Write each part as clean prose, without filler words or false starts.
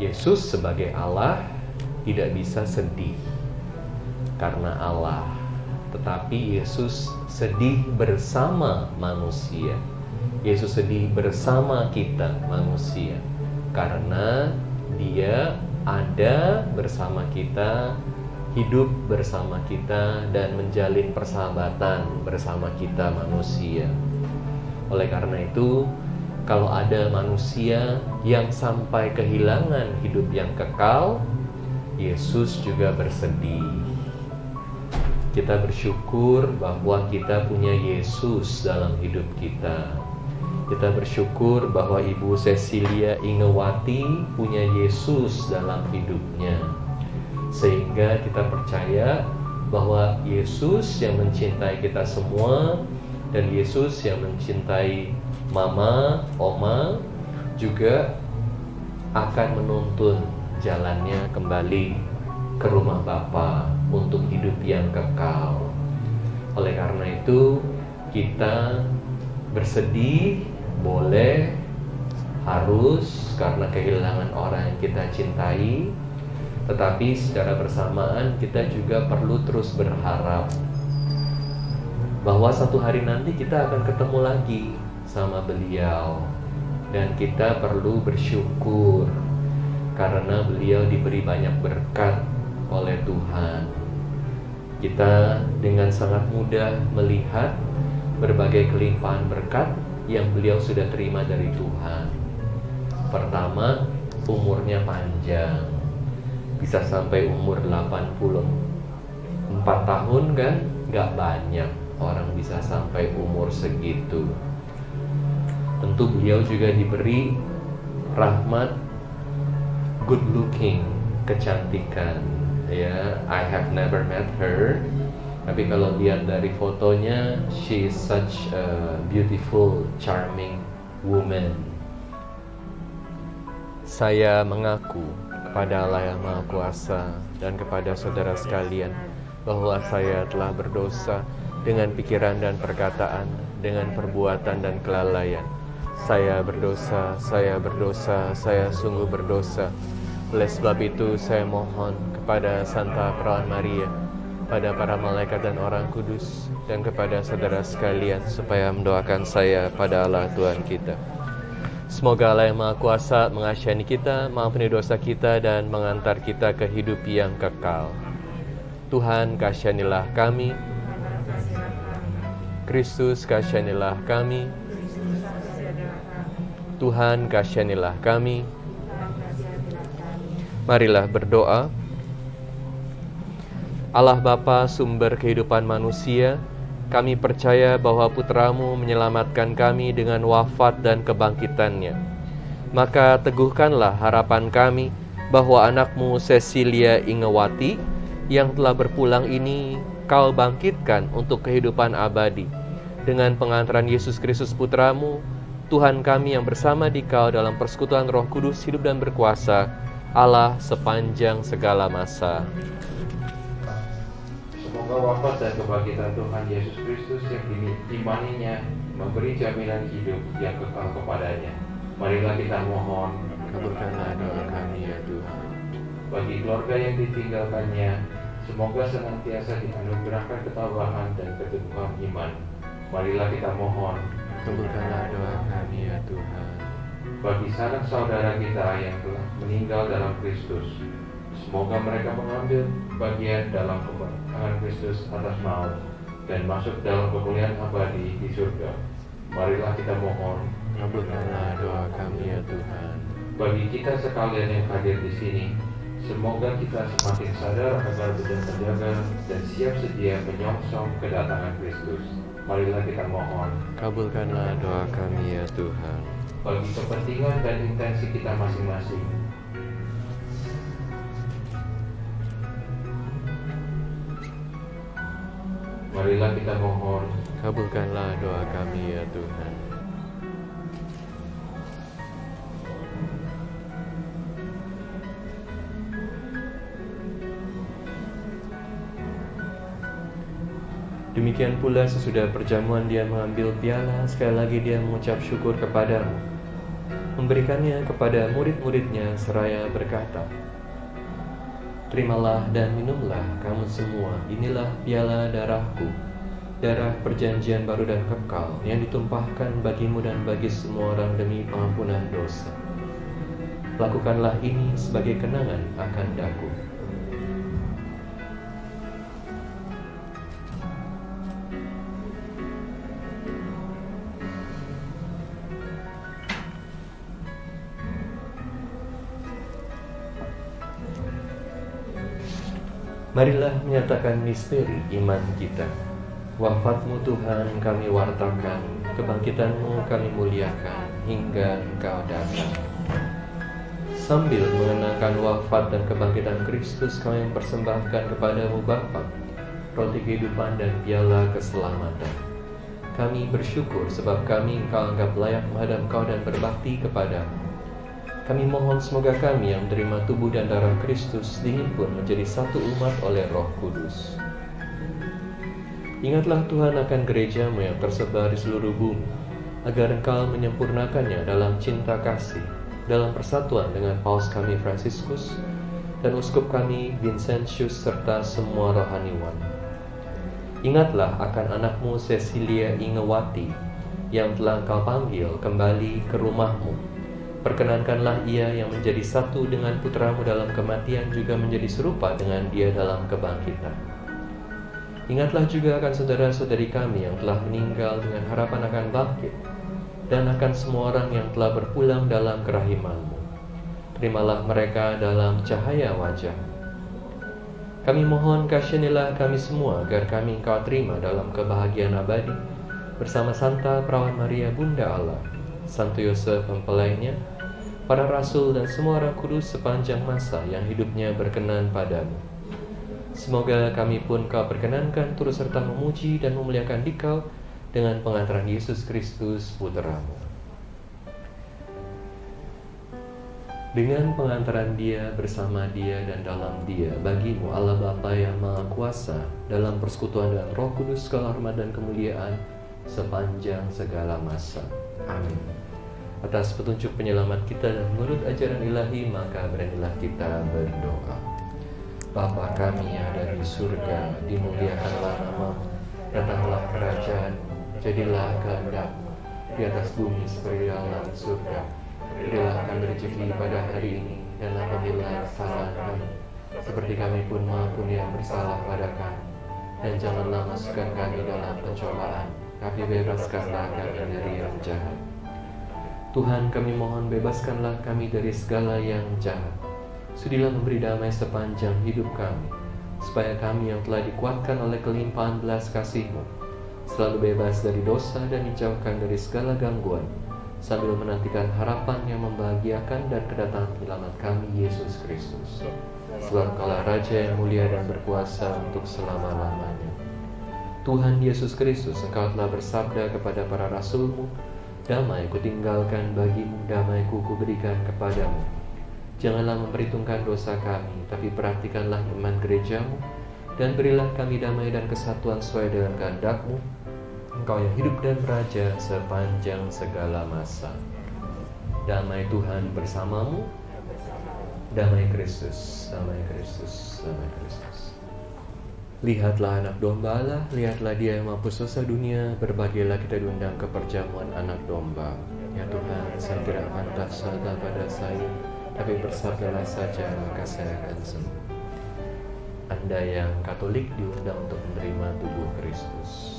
Yesus sebagai Allah tidak bisa sedih karena Allah, tetapi Yesus sedih bersama manusia. Yesus sedih bersama kita manusia karena Dia ada bersama kita, hidup bersama kita, dan menjalin persahabatan bersama kita manusia. Oleh karena itu, kalau ada manusia yang sampai kehilangan hidup yang kekal, Yesus juga bersedih. Kita bersyukur bahwa kita punya Yesus dalam hidup kita. Kita bersyukur bahwa Ibu Cecilia Ingewati punya Yesus dalam hidupnya. Sehingga kita percaya bahwa Yesus yang mencintai kita semua, dan Yesus yang mencintai Mama, Oma, juga akan menuntun jalannya kembali ke rumah Bapa untuk hidup yang kekal. Oleh karena itu, kita bersedih, boleh, harus, karena kehilangan orang yang kita cintai. Tetapi secara bersamaan kita juga perlu terus berharap bahwa satu hari nanti kita akan ketemu lagi sama beliau. Dan kita perlu bersyukur karena beliau diberi banyak berkat oleh Tuhan. Kita dengan sangat mudah melihat berbagai kelimpahan berkat yang beliau sudah terima dari Tuhan. Pertama, umurnya panjang. Bisa sampai umur 84 tahun kan? Gak banyak orang bisa sampai umur segitu. Tentu beliau juga diberi rahmat good looking, kecantikan. Ya, I have never met her, tapi kalau lihat dari fotonya, she is such a beautiful, charming woman. Saya mengaku kepada Allah yang Maha Kuasa dan kepada saudara sekalian bahwa saya telah berdosa dengan pikiran dan perkataan, dengan perbuatan dan kelalaian. Saya berdosa, saya sungguh berdosa. Oleh sebab itu saya mohon kepada Santa Perawan Maria, pada para malaikat dan orang kudus, dan kepada saudara sekalian supaya mendoakan saya pada Allah Tuhan kita. Semoga Allah yang Maha Kuasa mengasihani kita, mengampuni dosa kita, dan mengantar kita ke hidup yang kekal. Tuhan, kasihanilah kami. Kristus, kasihanilah kami. Tuhan, kasihanilah kami. Marilah berdoa. Allah Bapa, sumber kehidupan manusia, kami percaya bahwa Putra-Mu menyelamatkan kami dengan wafat dan kebangkitannya. Maka teguhkanlah harapan kami bahwa anak-Mu Cecilia Ingewati yang telah berpulang ini Kau bangkitkan untuk kehidupan abadi. Dengan pengantaran Yesus Kristus Putra-Mu, Tuhan kami yang bersama di Kau dalam persekutuan Roh Kudus hidup dan berkuasa, Allah sepanjang segala masa. Semoga wafat dan kebangkitan Tuhan Yesus Kristus yang diimaninya memberi jaminan hidup yang kekal kepadanya. Marilah kita mohon, Kabulkanlah doa kami ya Tuhan. bagi keluarga yang ditinggalkannya, semoga senantiasa dianugerahkan ketabahan dan keteguhan iman. Marilah kita mohon, Kabulkanlah doa kami ya Tuhan. bagi sanak saudara kita yang telah meninggal dalam Kristus, semoga mereka mengambil bagian dalam kemenangan Kristus atas maut dan masuk dalam kemuliaan abadi di surga. Marilah kita mohon, Kabulkanlah doa kami ya Tuhan. bagi kita sekalian yang hadir di sini, semoga kita semakin sadar agar benar terjaga dan siap sedia menyongsong kedatangan Kristus. Marilah kita mohon, Kabulkanlah doa kami ya Tuhan. bagi kepentingan dan intensi kita masing-masing, marilah kita mohon, Kabulkanlah doa kami ya Tuhan. Demikian pula sesudah perjamuan dia mengambil piala, sekali lagi dia mengucap syukur kepadamu, memberikannya kepada murid-muridnya seraya berkata, "Terimalah dan minumlah kamu semua, inilah piala darahku, darah perjanjian baru dan kekal yang ditumpahkan bagimu dan bagi semua orang demi pengampunan dosa. Lakukanlah ini sebagai kenangan akan daku." Marilah menyatakan misteri iman kita. Wafat-Mu Tuhan kami wartakan, kebangkitan-Mu kami muliakan hingga Engkau datang. Sambil mengenangkan wafat dan kebangkitan Kristus, kami mempersembahkan kepada-Mu Bapa roti kehidupan dan piala keselamatan. Kami bersyukur sebab kami Engkau anggap layak menghadap Engkau dan berbakti kepada-Mu. Kami mohon semoga kami yang menerima tubuh dan darah Kristus dihimpun menjadi satu umat oleh Roh Kudus. Ingatlah Tuhan akan gereja-Mu yang tersebar di seluruh bumi, agar Engkau menyempurnakannya dalam cinta kasih, dalam persatuan dengan Paus kami Fransiskus dan Uskup kami Vincentius serta semua rohaniwan. Ingatlah akan anak-Mu Cecilia Ingewati yang telah Engkau panggil kembali ke rumah-Mu, Perkenankanlah ia yang menjadi satu dengan putramu dalam kematian juga menjadi serupa dengan dia dalam kebangkitan. Ingatlah juga akan saudara-saudari kami yang telah meninggal dengan harapan akan bangkit, dan akan semua orang yang telah berpulang dalam kerahiman-Mu. Terimalah mereka dalam cahaya wajah. Kami mohon kasihanilah kami semua agar kami Engkau terima dalam kebahagiaan abadi bersama Santa Perawan Maria Bunda Allah, Santo Yosef mempelainya, para rasul dan semua orang kudus sepanjang masa yang hidupnya berkenan padamu. Semoga kami pun Kau perkenankan turut serta memuji dan memuliakan Dikau dengan pengantaran Yesus Kristus Putra-Mu. Dengan pengantaran Dia, bersama Dia, dan dalam Dia, bagi-Mu Allah Bapa yang Maha Kuasa, dalam persekutuan dengan Roh Kudus, segala hormat dan kemuliaan sepanjang segala masa. Amin. Atas petunjuk penyelamat kita dan menurut ajaran ilahi, maka beranilah kita berdoa. Bapa kami yang ada di surga, dimuliakanlah nama-Mu, datanglah kerajaan-Mu, jadilah kehendak-Mu di atas bumi seperti dalam surga. Berilah kami rezeki pada hari ini, dan ampunilah kesalahan kami, seperti kami pun mengampuni yang bersalah pada kami. Dan janganlah masukkan kami dalam pencobaan, tapi bebaskanlah kami dari yang jahat. Tuhan, kami mohon bebaskanlah kami dari segala yang jahat. Sudilah memberi damai sepanjang hidup kami, supaya kami yang telah dikuatkan oleh kelimpahan belas kasih-Mu selalu bebas dari dosa dan dijauhkan dari segala gangguan, sambil menantikan harapan yang membahagiakan dan kedatangan penyelamat kami, Yesus Kristus. Sebab Engkaulah Raja yang mulia dan berkuasa untuk selama-lamanya. Tuhan Yesus Kristus, Engkau telah bersabda kepada para rasul-Mu, damai kutinggalkan bagimu, damai kuberikan kepadamu. Janganlah memperhitungkan dosa kami, tapi perhatikanlah iman gereja-Mu, dan berilah kami damai dan kesatuan sesuai dengan kehendak-Mu, Engkau yang hidup dan beraja sepanjang segala masa. Damai Tuhan bersamamu. Damai Kristus, damai Kristus, damai Kristus. Lihatlah anak domba Allah, lihatlah Dia yang menghapus dosa dunia. Berbahagialah kita diundang ke perjamuan anak domba. Ya Tuhan, saya tidak pantas ada pada saya, tapi bersabdalah saja maka saya akan sembuh. Anda yang Katolik diundang untuk menerima tubuh Kristus.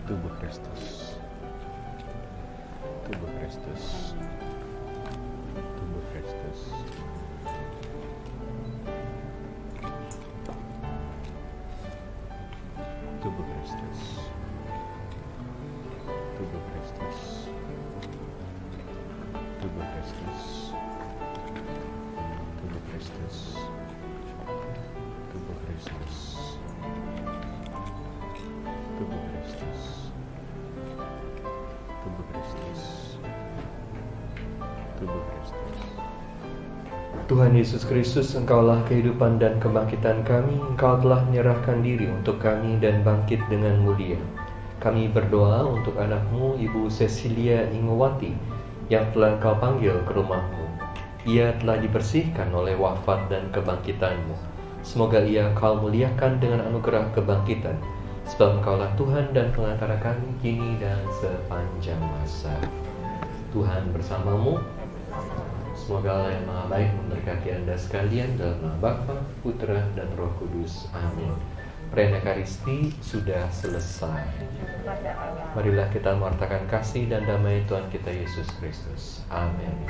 Tubuh Kristus, tubuh Kristus, tubuh Kristus, tubuh Kristus, tubuh Kristus, tubuh Kristus, tubuh Kristus, tubuh Kristus, tubuh Kristus, tubuh Kristus, tubuh Kristus. Tuhan Yesus Kristus, Engkaulah kehidupan dan kebangkitan kami. Engkau telah menyerahkan diri untuk kami dan bangkit dengan mulia. Kami berdoa untuk anak-Mu, Ibu Cecilia Ingowati, yang telah Engkau panggil ke rumah-Mu. Ia telah dibersihkan oleh wafat dan kebangkitan-Mu. Semoga ia Kau muliakan dengan anugerah kebangkitan, sebab Engkaulah Tuhan dan pengantara kami kini dan sepanjang masa. Tuhan bersamamu. Semoga Allah yang Maha Baik memberkati Anda sekalian dalam nama Bapa, Putra, dan Roh Kudus. Amin. Perayaan Ekaristi sudah selesai. Marilah kita mewartakan kasih dan damai Tuhan kita Yesus Kristus. Amin.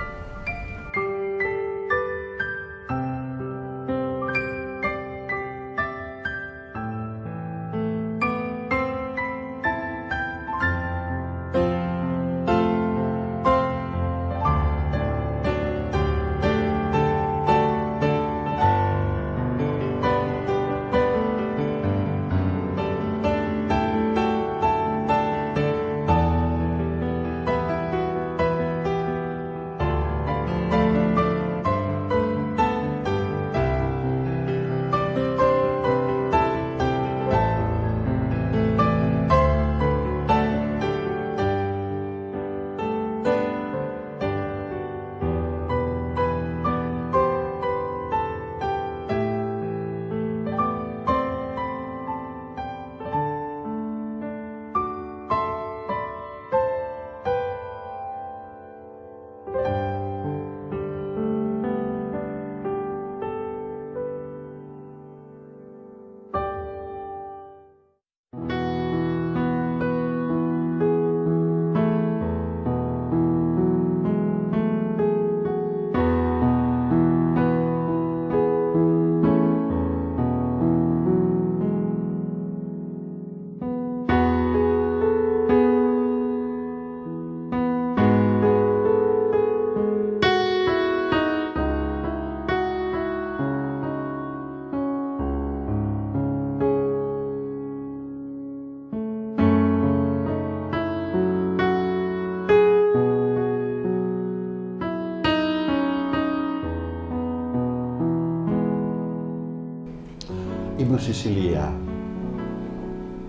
Ibu Sisilia,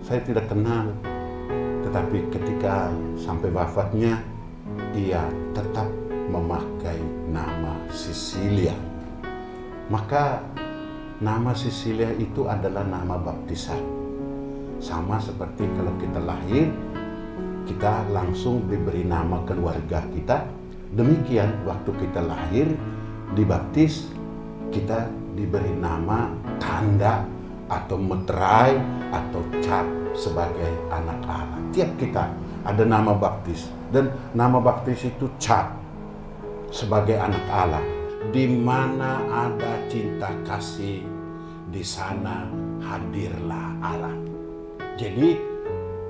saya tidak kenal, tetapi ketika sampai wafatnya, ia tetap memakai nama Sisilia. Maka nama Sisilia itu adalah nama baptisan. Sama seperti kalau kita lahir, kita langsung diberi nama keluarga kita. Demikian waktu kita lahir, dibaptis, kita diberi nama, tanda, atau meterai, atau cap sebagai anak Allah. Tiap kita ada nama baptis. Dan nama baptis itu cap sebagai anak Allah. Di mana ada cinta kasih, di sana hadirlah Allah. Jadi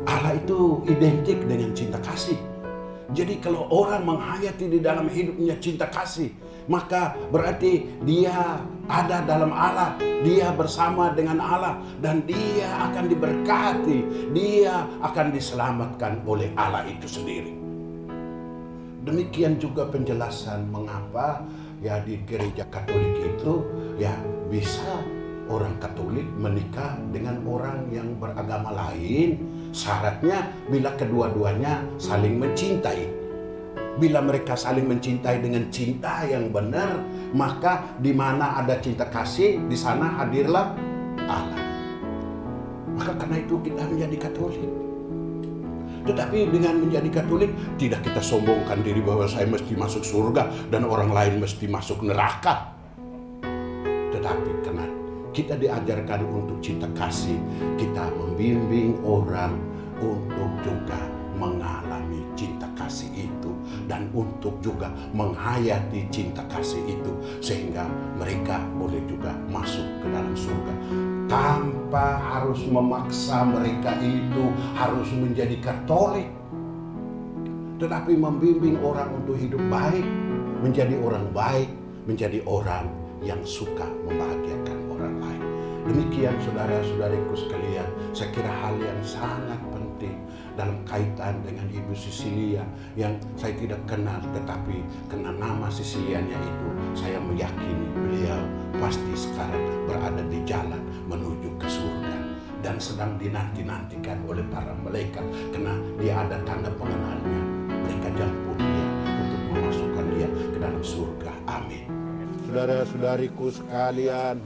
Allah itu identik dengan cinta kasih. Jadi kalau orang menghayati di dalam hidupnya cinta kasih, maka berarti dia ada dalam Allah, dia bersama dengan Allah, dan dia akan diberkati, dia akan diselamatkan oleh Allah itu sendiri. Demikian juga penjelasan mengapa ya di gereja Katolik itu ya bisa orang Katolik menikah dengan orang yang beragama lain. Syaratnya bila kedua-duanya saling mencintai. Bila mereka saling mencintai dengan cinta yang benar, maka di mana ada cinta kasih, di sana hadirlah Allah. Maka karena itu kita menjadi Katolik. Tetapi dengan menjadi Katolik, tidak kita sombongkan diri bahwa saya mesti masuk surga dan orang lain mesti masuk neraka. Tetapi karena kita diajarkan untuk cinta kasih, kita membimbing orang untuk juga mengalami cinta kasih itu dan untuk juga menghayati cinta kasih itu sehingga mereka boleh juga masuk ke dalam surga tanpa harus memaksa mereka itu harus menjadi Katolik, tetapi membimbing orang untuk hidup baik, menjadi orang baik, menjadi orang yang suka membahagiakan orang lain. Demikian saudara-saudariku sekalian, saya kira hal yang sangat penting dalam kaitan dengan Ibu Sisilia yang saya tidak kenal, tetapi karena nama Sisilianya itu saya meyakini beliau pasti sekarang berada di jalan menuju ke surga dan sedang dinanti-nantikan oleh para malaikat karena dia ada tanda pengenalnya. Mereka jemput dia untuk memasukkan dia ke dalam surga. Amin. Saudara-saudariku sekalian,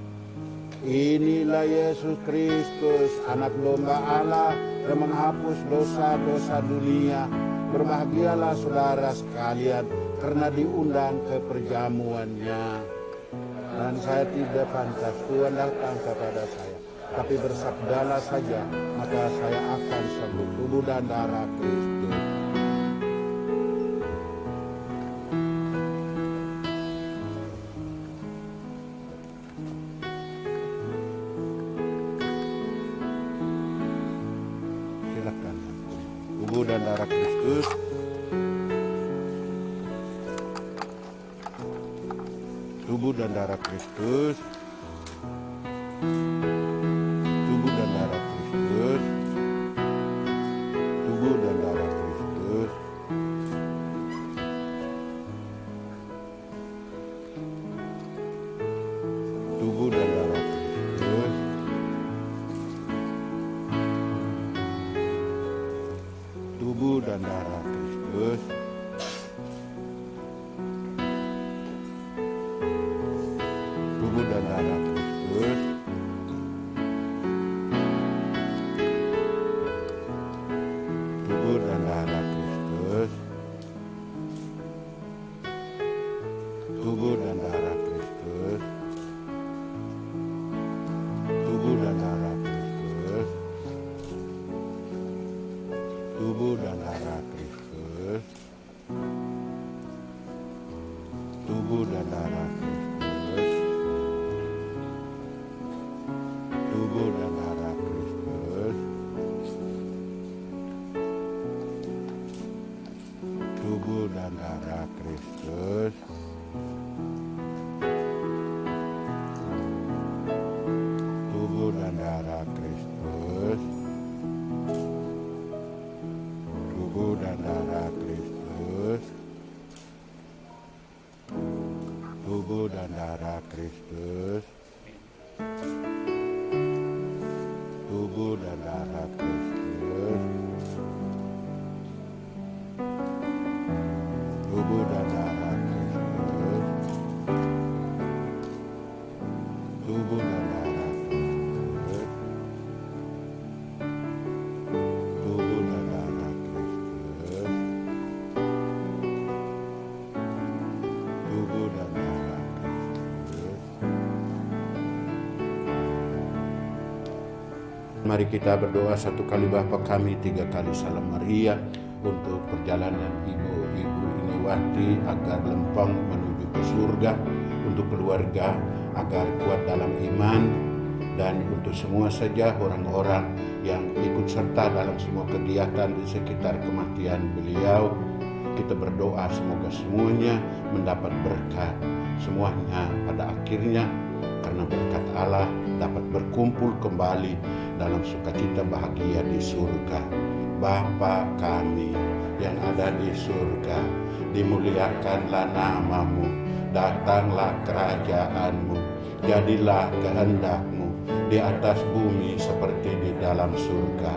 inilah Yesus Kristus, anak domba Allah yang menghapus dosa-dosa dunia. Berbahagialah saudara sekalian karena diundang ke perjamuannya. Dan saya tidak pantas Tuhan datang kepada saya, tapi bersabdalah saja, maka saya akan sembuh. Tubuh dan darah Kristus. Silakan. Tubuh dan darah Kristus. Tubuh dan darah Kristus. Tubuh dan darah Kristus. Tubuh dan darah Kristus. Tubuh dan darah Kristus. Tubuh dan darah Kristus. Tubuh dan darah Kristus. Tubuh dan darah Kristus. Tubuh dan darah Kristus. Tubuh dan darah Kristus. Tubuh dan darah Kristus. Tubuh dan darah Kristus. Tubuh dan darah Kristus. Tubuh dan darah Kristus. Tubuh dan darah Kristus. Tubuh dan darah Kristus. Tubuh dan darah Kristus. tubuh dan darah Kristus, tubuh dan darah Kristus, tubuh dan darah Kristus, tubuh dan darah Kristus, tubuh dan darah Kristus. Mari kita berdoa satu kali Bapa kami, 3 kali Salam Maria untuk perjalanan ibu-ibu Iniwati agar lempeng menuju ke surga, untuk keluarga agar kuat dalam iman, dan untuk semua saja orang-orang yang ikut serta dalam semua kegiatan di sekitar kematian beliau. Kita berdoa semoga semuanya mendapat berkat, semuanya pada akhirnya karena berkat Allah dapat berkumpul kembali dalam sukacita bahagia di surga. Bapa kami yang ada di surga, dimuliakanlah namamu, datanglah kerajaanmu, jadilah kehendak-mu di atas bumi seperti di dalam surga.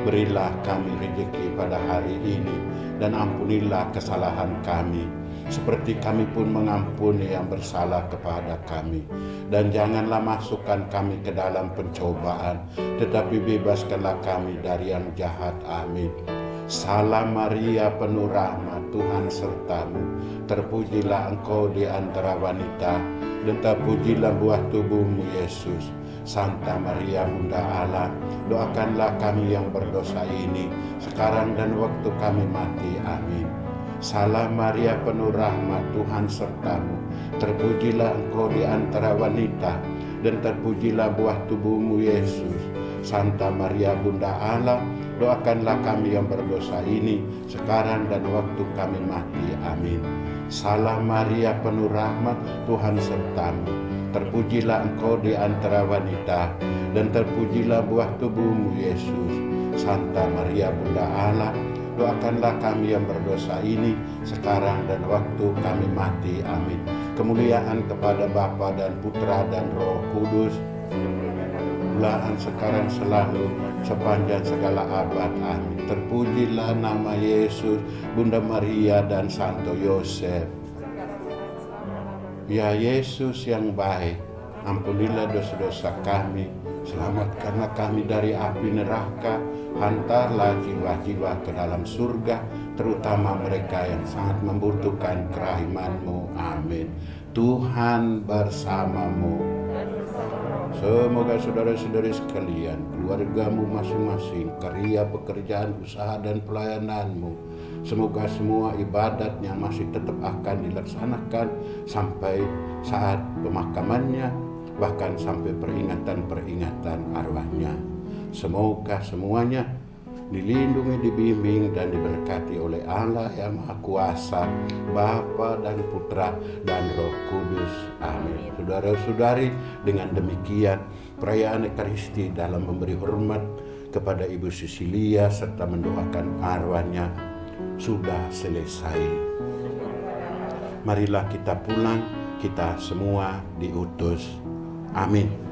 Berilah kami rezeki pada hari ini, dan ampunilah kesalahan kami, seperti kami pun mengampuni yang bersalah kepada kami. Dan janganlah masukkan kami ke dalam pencobaan, tetapi bebaskanlah kami dari yang jahat. Amin. Salam Maria, penuh rahmat, Tuhan sertamu. Terpujilah engkau di antara wanita, dan terpujilah buah tubuhmu, Yesus. Santa Maria, Bunda Allah, doakanlah kami yang berdosa ini, sekarang dan waktu kami mati. Amin. Salam Maria, penuh rahmat, Tuhan sertamu. Terpujilah engkau di antara wanita, dan terpujilah buah tubuhmu, Yesus. Santa Maria, Bunda Allah, doakanlah kami yang berdosa ini, sekarang dan waktu kami mati. Amin. Salam Maria, penuh rahmat, Tuhan sertamu. Terpujilah engkau di antara wanita, dan terpujilah buah tubuhmu, Yesus. Santa Maria, Bunda Allah, doakanlah kami yang berdosa ini, sekarang dan waktu kami mati. Amin. Kemuliaan kepada Bapa dan Putra dan Roh Kudus, mulaan sekarang selalu, sepanjang segala abad. Amin. Terpujilah nama Yesus, Bunda Maria dan Santo Yosef. Ya Yesus yang baik, ampunilah dosa-dosa kami, selamatkanlah kami dari api neraka, hantarlah jiwa-jiwa ke dalam surga, terutama mereka yang sangat membutuhkan kerahiman-Mu. Amin. Tuhan bersamamu. Semoga saudara-saudari sekalian, keluargamu masing-masing, karya, pekerjaan, usaha, dan pelayananmu, semoga semua ibadat yang masih tetap akan dilaksanakan sampai saat pemakamannya, bahkan sampai peringatan-peringatan arwahnya. Semoga semuanya dilindungi, dibimbing, dan diberkati oleh Allah yang Maha Kuasa, Bapa dan Putra dan Roh Kudus. Amin. Saudara-saudari, dengan demikian perayaan Ekaristi dalam memberi hormat kepada Ibu Sisilia serta mendoakan arwahnya sudah selesai. Marilah kita pulang, kita semua diutus. Amin.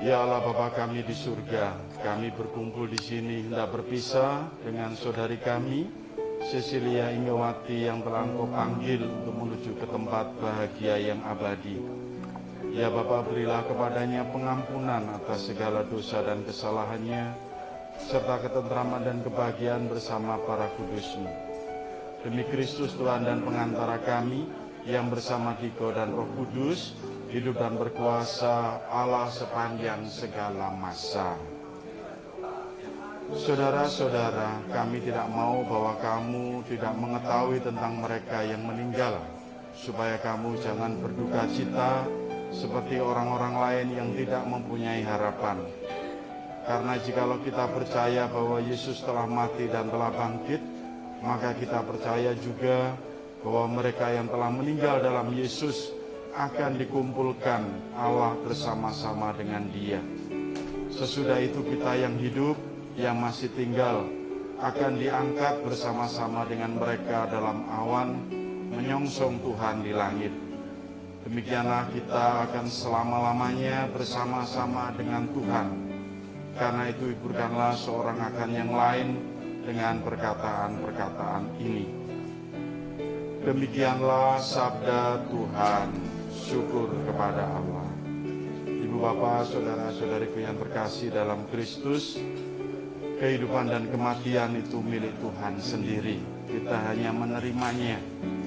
Ya Allah Bapa kami di surga, kami berkumpul di sini hendak berpisah dengan saudari kami, Cecilia Ingewati yang telah Engkau panggil untuk menuju ke tempat bahagia yang abadi. Ya Bapa, berilah kepadanya pengampunan atas segala dosa dan kesalahannya, serta ketentraman dan kebahagiaan bersama para kudus-Mu. Demi Kristus Tuhan dan pengantara kami, yang bersama Dikau dan Roh Kudus, hidup dan berkuasa Allah sepanjang segala masa. Saudara-saudara, kami tidak mau bahwa kamu tidak mengetahui tentang mereka yang meninggal, supaya kamu jangan berduka cita seperti orang-orang lain yang tidak mempunyai harapan. Karena jikalau kita percaya bahwa Yesus telah mati dan telah bangkit, maka kita percaya juga bahwa mereka yang telah meninggal dalam Yesus akan dikumpulkan Allah bersama-sama dengan Dia. Sesudah itu kita yang hidup, yang masih tinggal, akan diangkat bersama-sama dengan mereka dalam awan, menyongsong Tuhan di langit. Demikianlah kita akan selama-lamanya bersama-sama dengan Tuhan. Karena itu hiburkanlah seorang akan yang lain dengan perkataan-perkataan ini. Demikianlah sabda Tuhan. Syukur kepada Allah. Ibu bapak, saudara-saudariku yang terkasih dalam Kristus, kehidupan dan kematian itu milik Tuhan sendiri. Kita hanya menerimanya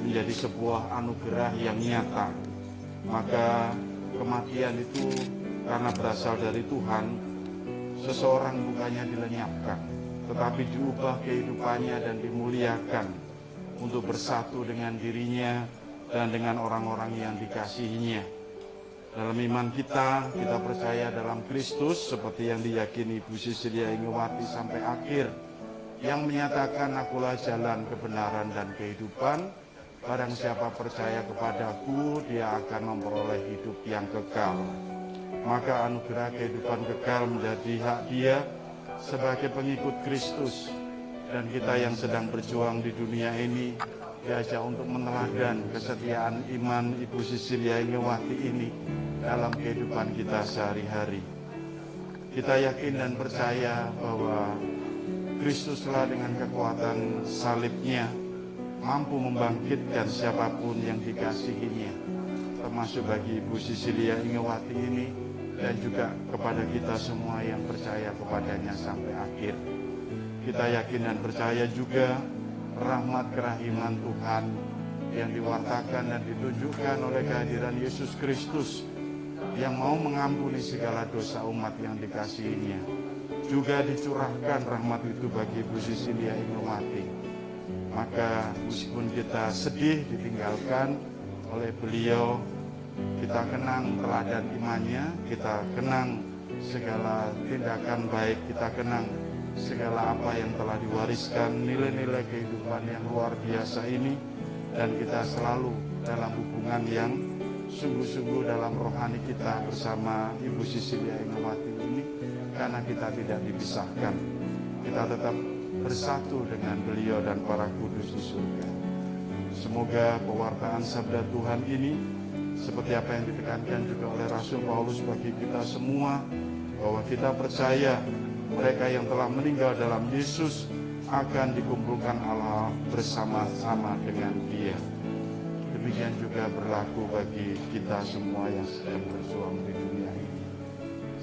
menjadi sebuah anugerah yang nyata. Maka kematian itu karena berasal dari Tuhan, seseorang bukannya dilenyapkan, tetapi diubah kehidupannya dan dimuliakan untuk bersatu dengan dirinya dan dengan orang-orang yang dikasihinya. Dalam iman kita percaya dalam Kristus seperti yang diyakini Ibu Cecilia Ingewati sampai akhir, yang menyatakan akulah jalan, kebenaran, dan kehidupan. Barang siapa percaya kepadaku, dia akan memperoleh hidup yang kekal. Maka anugerah kehidupan kekal menjadi hak dia sebagai pengikut Kristus. Dan kita yang sedang berjuang di dunia ini diajak untuk meneladan kesetiaan iman Ibu Cecilia Ingewati ini dalam kehidupan kita sehari-hari. Kita yakin dan percaya bahwa Kristuslah dengan kekuatan salibnya mampu membangkitkan siapapun yang dikasihinya, termasuk bagi Ibu Cecilia Ingewati ini dan juga kepada kita semua yang percaya kepadanya sampai akhir. Kita yakin dan percaya juga rahmat kerahiman Tuhan yang diwartakan dan ditunjukkan oleh kehadiran Yesus Kristus yang mau mengampuni segala dosa umat yang dikasihinya. Juga dicurahkan rahmat itu bagi Ibu Cecilia Ingewati. Maka meskipun kita sedih ditinggalkan oleh beliau, kita kenang teladan imannya, kita kenang segala tindakan baik, kita kenang segala apa yang telah diwariskan, nilai-nilai kehidupan yang luar biasa ini, dan kita selalu dalam hubungan yang sungguh-sungguh dalam rohani kita bersama Ibu Cecilia Ingewati ini, karena kita tidak dipisahkan. Kita tetap bersatu dengan beliau dan para kudus di surga. Semoga pewartaan sabda Tuhan ini, seperti apa yang ditekankan juga oleh Rasul Paulus bagi kita semua, bahwa kita percaya mereka yang telah meninggal dalam Yesus akan dikumpulkan Allah bersama-sama dengan Dia. Demikian juga berlaku bagi kita semua yang sedang berjuang di dunia ini.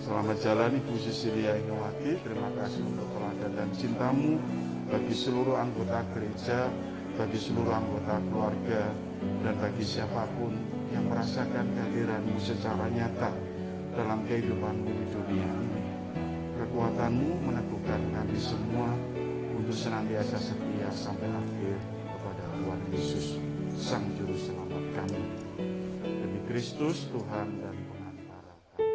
Selamat jalan Ibu Cecilia Ingewati. Terima kasih untuk teladan dan cintamu bagi seluruh anggota gereja, bagi seluruh anggota keluarga, dan bagi siapapun yang merasakan kehadiranmu secara nyata dalam kehidupanmu di dunia ini. Kekuatanmu meneguhkan kami semua untuk senantiasa setia sampai akhir kepada Tuhan Yesus, Sang Juru Selamat kami. Demi Kristus Tuhan dan pengantara kami.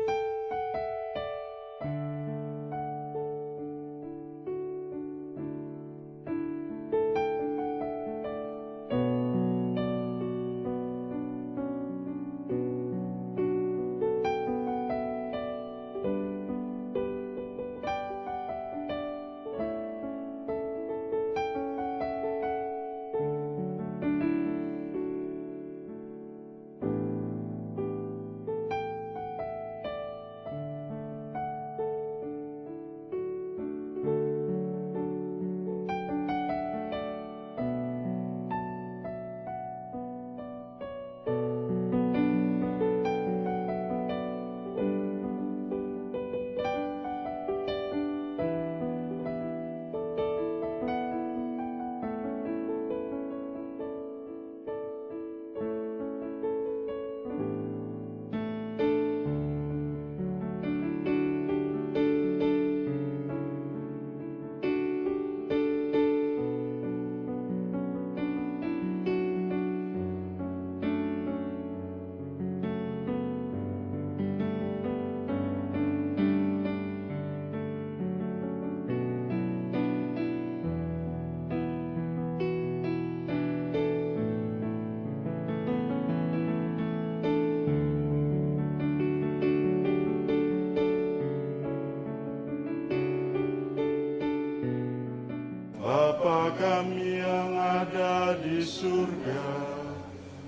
Bapa kami yang ada di surga,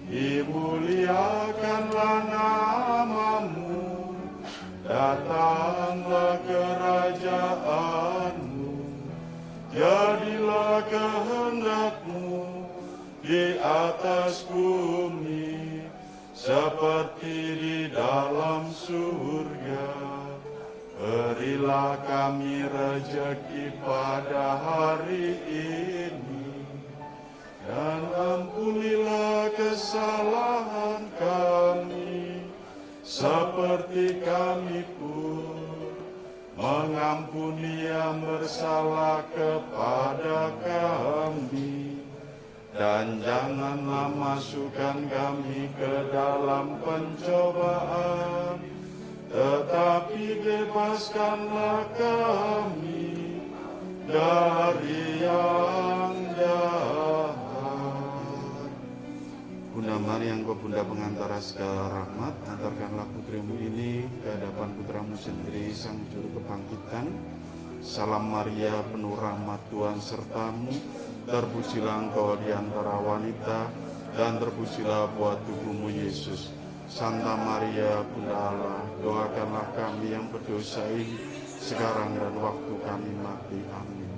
dimuliakanlah namamu, datanglah kerajaanmu, jadilah kehendakmu di atas bumi, seperti di dalam surga. Berilah kami rejeki pada hari ini, dan ampunilah kesalahan kami, seperti kami pun mengampuni yang bersalah kepada kami. Dan janganlah masukkan kami ke dalam pencobaan, tetapi bebaskanlah kami dari yang jahat. Bunda Maria, Engkau Bunda pengantara segala rahmat, antarkanlah putrimu ini ke hadapan putramu sendiri, Sang Juru Kebangkitan. Salam Maria, penuh rahmat, Tuhan sertamu, terpujilah Engkau di antara wanita, dan terpujilah buah tubuhmu Yesus. Santa Maria, Bunda Allah, doakanlah kami yang berdosa ini, sekarang dan waktu kami mati. Amin.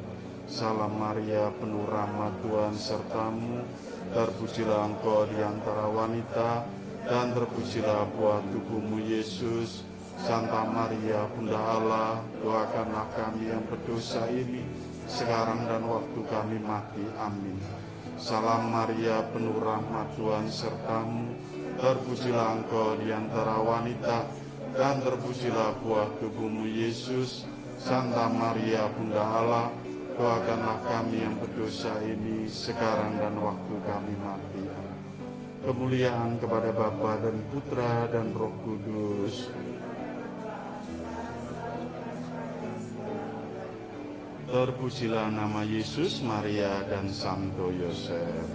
Salam Maria, penuh rahmat, Tuhan sertamu, terpujilah Engkau di antara wanita, dan terpujilah buah tubuhmu Yesus. Santa Maria, Bunda Allah, doakanlah kami yang berdosa ini, sekarang dan waktu kami mati. Amin. Salam Maria, penuh rahmat, Tuhan sertamu, terpujilah Engkau di antara wanita, dan terpujilah buah tubuhmu Yesus. Santa Maria, Bunda Allah, doakanlah kami yang berdosa ini, sekarang dan waktu kami mati. Kemuliaan kepada Bapa dan Putra dan Roh Kudus. Terpujilah nama Yesus, Maria, dan Santo Yosef.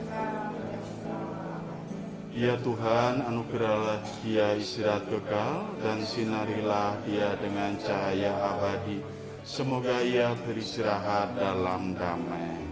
Ya Tuhan, anugerahlah dia istirahat kekal, dan sinarilah dia dengan cahaya abadi. Semoga ia beristirahat dalam damai.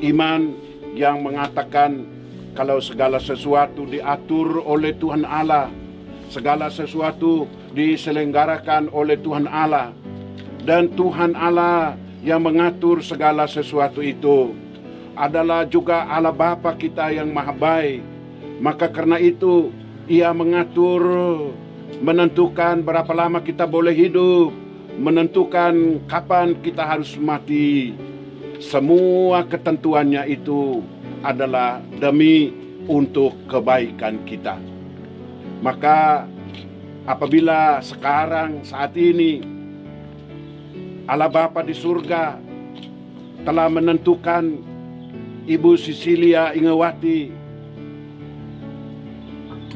iman yang mengatakan kalau segala sesuatu diatur oleh Tuhan Allah, segala sesuatu diselenggarakan oleh Tuhan Allah, dan Tuhan Allah yang mengatur segala sesuatu itu adalah juga Allah Bapa kita yang maha baik. Maka karena itu Ia mengatur, menentukan berapa lama kita boleh hidup, menentukan kapan kita harus mati. Semua ketentuannya itu adalah demi untuk kebaikan kita. Maka apabila sekarang saat ini Allah Bapa di surga telah menentukan Ibu Sisilia Ingewati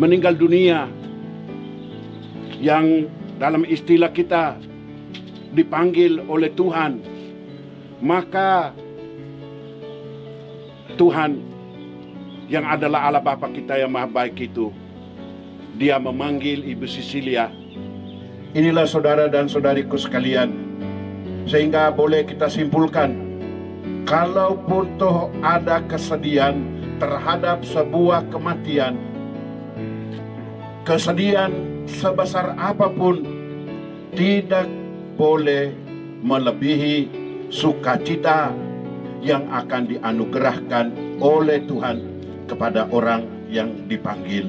meninggal dunia, yang dalam istilah kita dipanggil oleh Tuhan, maka Tuhan yang adalah Allah Bapa kita yang maha baik itu, Dia memanggil Ibu Sisilia. Inilah saudara dan saudariku sekalian, sehingga boleh kita simpulkan, kalaupun toh ada kesedihan terhadap sebuah kematian, kesedihan sebesar apapun tidak boleh melebihi sukacita yang akan dianugerahkan oleh Tuhan kepada orang yang dipanggil.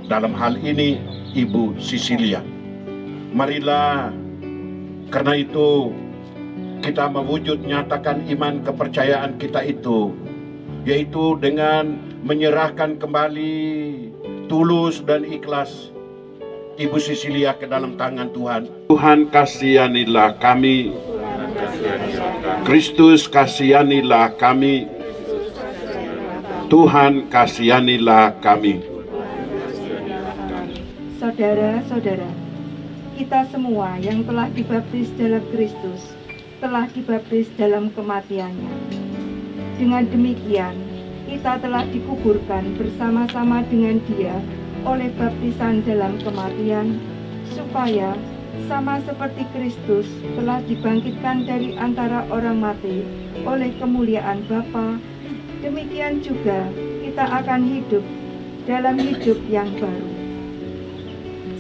Dalam hal ini Ibu Sisilia. Marilah karena itu kita mewujud nyatakan iman kepercayaan kita itu, yaitu dengan menyerahkan kembali tulus dan ikhlas Ibu Sisilia ke dalam tangan Tuhan. Tuhan kasihanilah kami, Kristus kasihanilah kami, Tuhan kasihanilah kami. Saudara-saudara, kita semua yang telah dibaptis dalam Kristus telah dibaptis dalam kematiannya. Dengan demikian, kita telah dikuburkan bersama-sama dengan Dia oleh baptisan dalam kematian, supaya sama seperti Kristus telah dibangkitkan dari antara orang mati oleh kemuliaan Bapa, demikian juga kita akan hidup dalam hidup yang baru.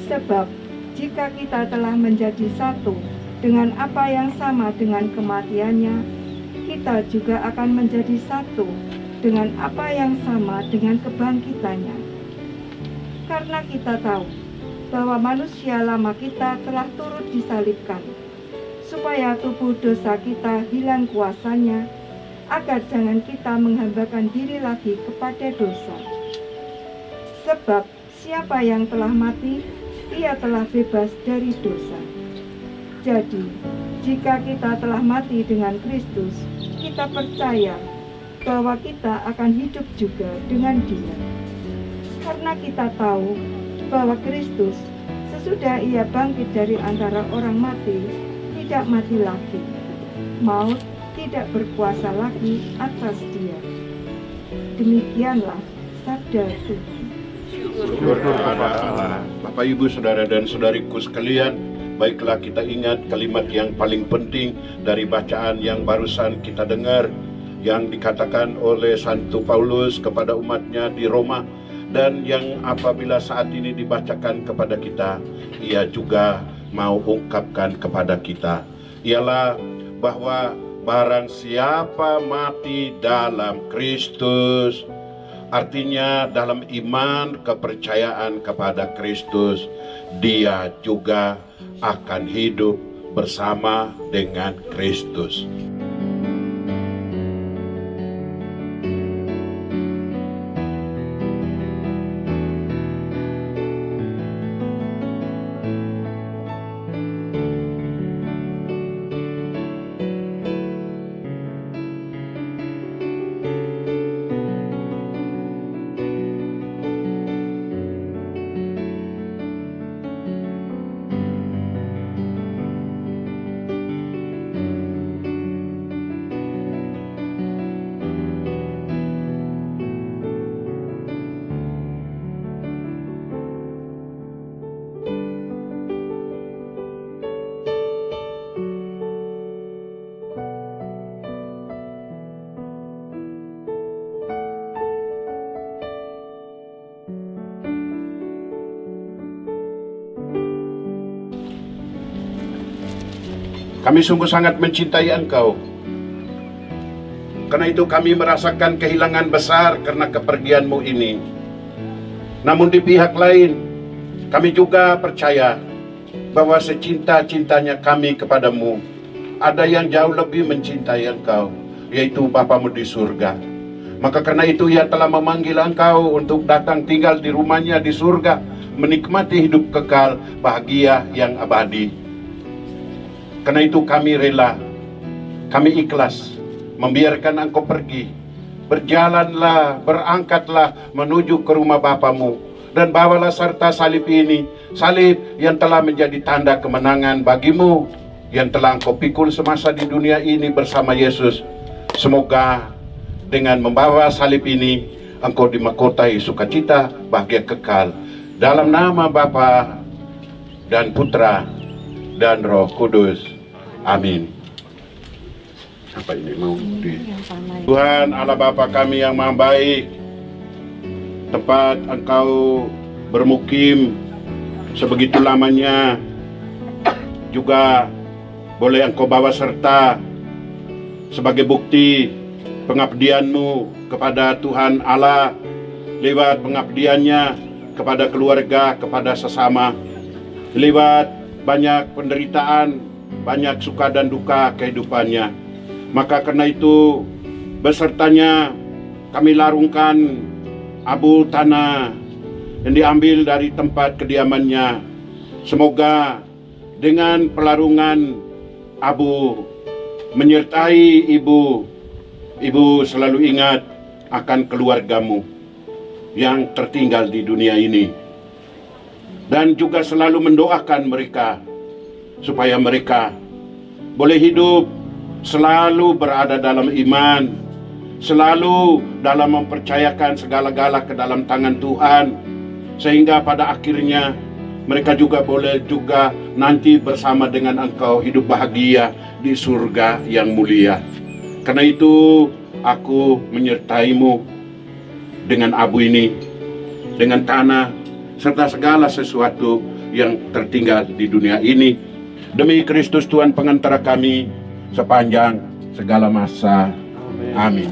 Sebab jika kita telah menjadi satu dengan apa yang sama dengan kematiannya, kita juga akan menjadi satu dengan apa yang sama dengan kebangkitannya. Karena kita tahu bahwa manusia lama kita telah turut disalibkan, supaya tubuh dosa kita hilang kuasanya, agar jangan kita menghambakan diri lagi kepada dosa. Sebab siapa yang telah mati, ia telah bebas dari dosa. Jadi, jika kita telah mati dengan Kristus, kita percaya bahwa kita akan hidup juga dengan Dia. Karena kita tahu bahwa Kristus sesudah Ia bangkit dari antara orang mati, tidak mati lagi. Maut tidak berkuasa lagi atas Dia. Demikianlah sabda Tuhan. Syukur kepada Allah. Bapak, Ibu, saudara dan saudariku sekalian, baiklah kita ingat kalimat yang paling penting dari bacaan yang barusan kita dengar, yang dikatakan oleh Santo Paulus kepada umatnya di Roma, dan yang apabila saat ini dibacakan kepada kita, ia juga mau ungkapkan kepada kita, ialah bahwa barang siapa mati dalam Kristus, artinya dalam iman kepercayaan kepada Kristus, dia juga akan hidup bersama dengan Kristus. Kami sungguh sangat mencintai Engkau. Karena itu kami merasakan kehilangan besar karena kepergian-Mu ini. Namun di pihak lain, kami juga percaya bahwa secinta-cintanya kami kepadamu, ada yang jauh lebih mencintai Engkau, yaitu Bapamu di surga. Maka karena itu Ia telah memanggil Engkau untuk datang tinggal di rumahnya di surga, menikmati hidup kekal, bahagia yang abadi. Karena itu kami rela, kami ikhlas membiarkan Engkau pergi. Berjalanlah, berangkatlah menuju ke rumah Bapamu, dan bawalah serta salib ini, salib yang telah menjadi tanda kemenangan bagimu, yang telah Engkau pikul semasa di dunia ini bersama Yesus. Semoga dengan membawa salib ini, Engkau dimahkotai sukacita, bahagia kekal. Dalam nama Bapa dan Putra dan Roh Kudus. Amin. Apa ini mau di Tuhan Allah Bapa kami yang Maha Baik, tempat Engkau bermukim sebegitu lamanya, juga boleh Engkau bawa serta sebagai bukti pengabdian-Mu kepada Tuhan Allah lewat pengabdiannya kepada keluarga, kepada sesama, lewat banyak penderitaan, banyak suka dan duka kehidupannya. Maka karena itu besertanya kami larungkan abu tanah yang diambil dari tempat kediamannya. Semoga dengan pelarungan abu menyertai ibu selalu ingat akan keluargamu yang tertinggal di dunia ini, dan juga selalu mendoakan mereka supaya mereka boleh hidup selalu berada dalam iman, selalu dalam mempercayakan segala-gala ke dalam tangan Tuhan, sehingga pada akhirnya mereka juga boleh juga nanti bersama dengan Engkau hidup bahagia di surga yang mulia. Karena itu aku menyertai-Mu dengan abu ini, dengan tanah, serta segala sesuatu yang tertinggal di dunia ini. Demi Kristus Tuhan pengantara kami sepanjang segala masa. Amin.